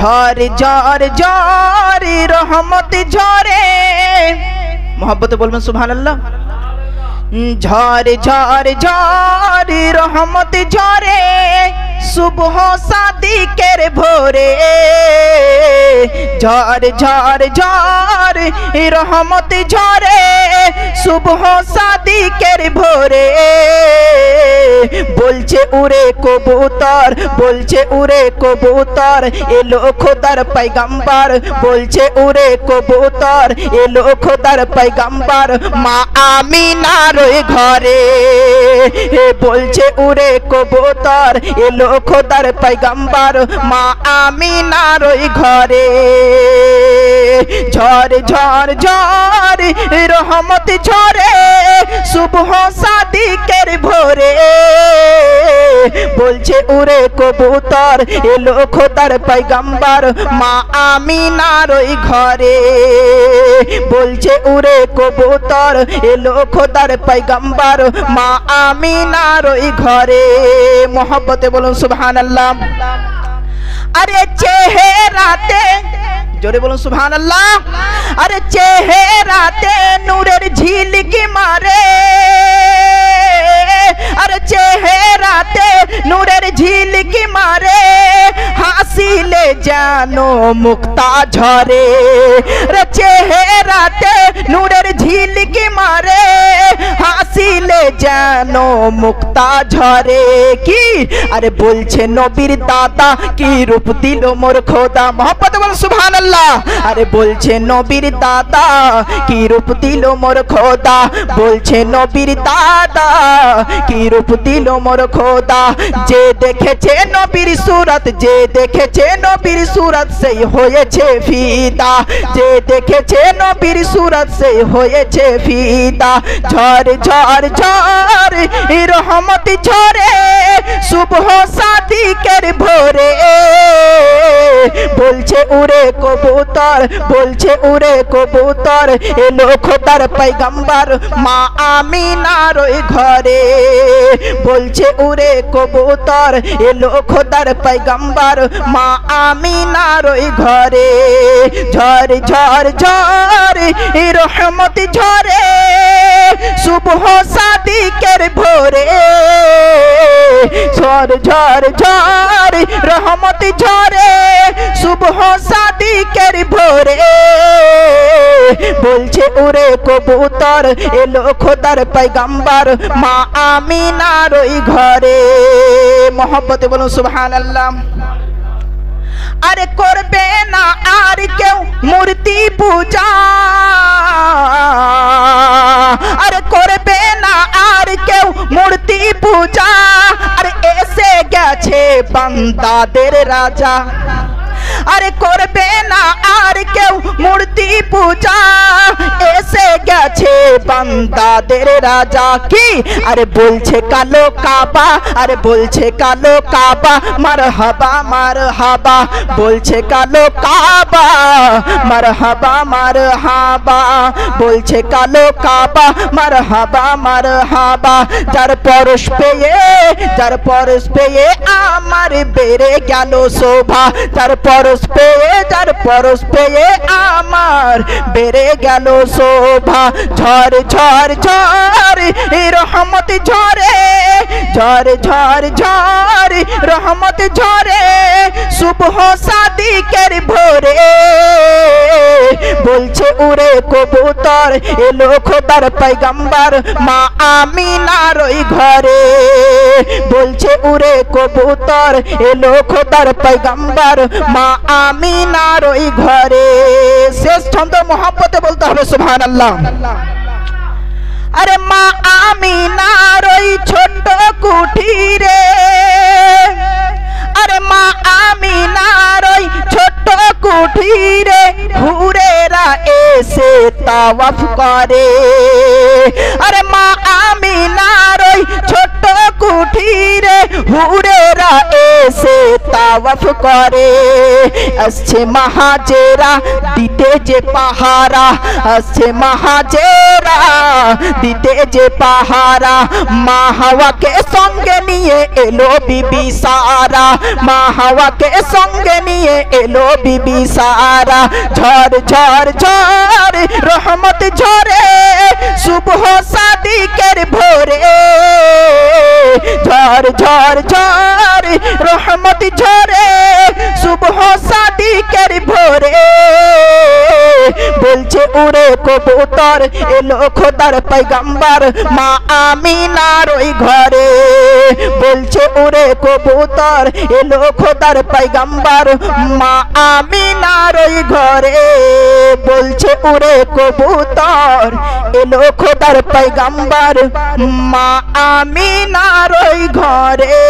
ঝড় ঝড় ঝড় রহমত ঝরে, মোহাব্বতে বলবেন সুবহানাল্লাহ। ঝড় ঝড় ঝড় রহমত ঝরে, সুবহ সাদিকের ভোরে। ঝড় ঝড় ঝড় রহমত ঝরে, সুবহ সাদিকের ভোরে। বলছে উড়ে কবুতর, বলছে উড়ে কবুতর, এলো খোদার পয়গম্বর। বলছে উড়ে কবুতর, এলো খোদার পয়গম্বর, মা আমিনার ঘরে। বলছে উড়ে কবুতর, এলো খোদার পয়গম্বর, মা আমিনার ঘরে। ঝড় ঝড় ঝড় রহমত ঝরে, সুবহ সাদিকের ভোরে। বলছে উড়ে কবুতর, এলো খোদার পয়গম্বর, মা আমিনার ঘরে। বলছে উড়ে কবুতর, এলো খোদার পয়গম্বর, মা আমিনার ঘরে। মোহাব্বতে বলুন সুবহানাল্লাহ। আরে চেহারাতে, জোরে বলুন সুবহানাল্লাহ। আরে চেহারাতে নূরের ঝিলকি মারে, আরে চেহারাতে নূরের ঝিলকি মারে, হাসিলে জানো মুক্তা ঝরে। আরে চেহারাতে নূরের ঝিলকি মারে, হাসিলে জানো মুক্তা ঝরে। কি আরে বলছে নবীর দাদা, কি রূপ দিল মোর খোদা। মোহাম্মদ বল সুবহানাল্লাহ। আরে বলছে নবীর দাদা, কি রূপ দিল মোর খোদা। বলছে নবীর দাদা, কি রূপ দিল মোর খোদা। যে দেখেছে নবীর সুরত, যে দেখেছে নবীর সুরত, সেই হয়েছে ফিদা। যে দেখেছে নবীর সুরত, সেই হয়েছে ফিদা। ঝড় ঝড় ঝড় রহমত ঝরে, সুবহ সাদিকের ভোরে। বলছে উড়ে কবুতর, বলছে উড়ে কবুতর, এলো খোদার পয়গম্বর, মা আমিনার ঘরে। বলছে উড়ে কবুতর, এলো খোদার পয়গম্বর, মা আমিনার ঘরে। ঝড় ঝড় ঝড় রহমত ঝরে, সুবহ সাদিকের ভোরে। ঝড় ঝড় ঝড় রহমত ঝরে, সুবহ সাদিকের ভোরে। বলছে উড়ে কবুতর, এলো খোদার পয়গম্বর, মা আমিনার ঘরে। মোহাব্বতে বলুন সুবহানাল্লাহ। আরে করবে না আর কেউ মূর্তি পূজা, আরে করবে না আর কেউ মূর্তি পূজা। আরে এসে গেছে বান্দাদের রাজা। আরে করবে না আর কেউ মূর্তি পূজা, এসে গেছে বান্দাদের রাজা। কি আরে বলছে কালো কাবা, আরে বলছে কালো কাবা, মারহাবা মারহাবা। বলছে কালো কাবা, মারহাবা মারহাবা। বলছে কালো কাবা, মারহাবা মারহাবা। যার পরশ পেয়ে, যার পরশ পেয়ে আমার বেড়ে গেল শোভা। যার পরশ পেয়ে, যার পরশ পেয়ে আমার বেড়ে গেল শোভা। ঝড় ঝড় ঝড় রহমত ঝরে, ঝড় ঝড় ঝড় রহমত ঝরে, সুবহ সাদিকের ভোরে। বলছে উড়ে কবুতর, এলো খোদার পয়গম্বর, মা আমিনার ঘরে। বলছে উড়ে কবুতর, এলো খোদার পয়গম্বর, মা আমিনার ঘরে। শেষ ছন্দ মোহাব্বতে বলতে হবে সুবহানাল্লাহ। আরে মা আমিনার ছোট্ট কুঠিরে, আরে মা আমিনার ছোট্ট কুঠিরে, হুরেরা এসে তাওয়াফ করে। আরে মা আমিনার ছোট্ট কুঠিরে, হুরেরা এসে তাওয়াফ করে। আসছে মাহাজেরা দিতে যে পাহারা, আসছে মাহাজেরা দিতে যে পাহারা। মা হাওয়াকে সঙ্গে নিয়ে এলো বিবি সারা, মা হাওয়াকে সঙ্গে নিয়ে এলো বিবি সারা ঝড় ঝড় ঝড় রহমত ঝরে সুবহ সাদিকের ভোরে ঝড় ঝড় ঝড় রহমত ঝরে সুবহ সাদিকের ভোরে বলছে উড়ে কবুতর এলো খোদার পয়গম্বর মা আমিনার ওই ঘরে বলছে উড়ে কবুতর এলো খোদার পয়গম্বর মা আমিনার ওই ঘরে বলছে উড়ে কবুতর এলো খোদার পয়গম্বর মা আমিনার ওই ঘরে।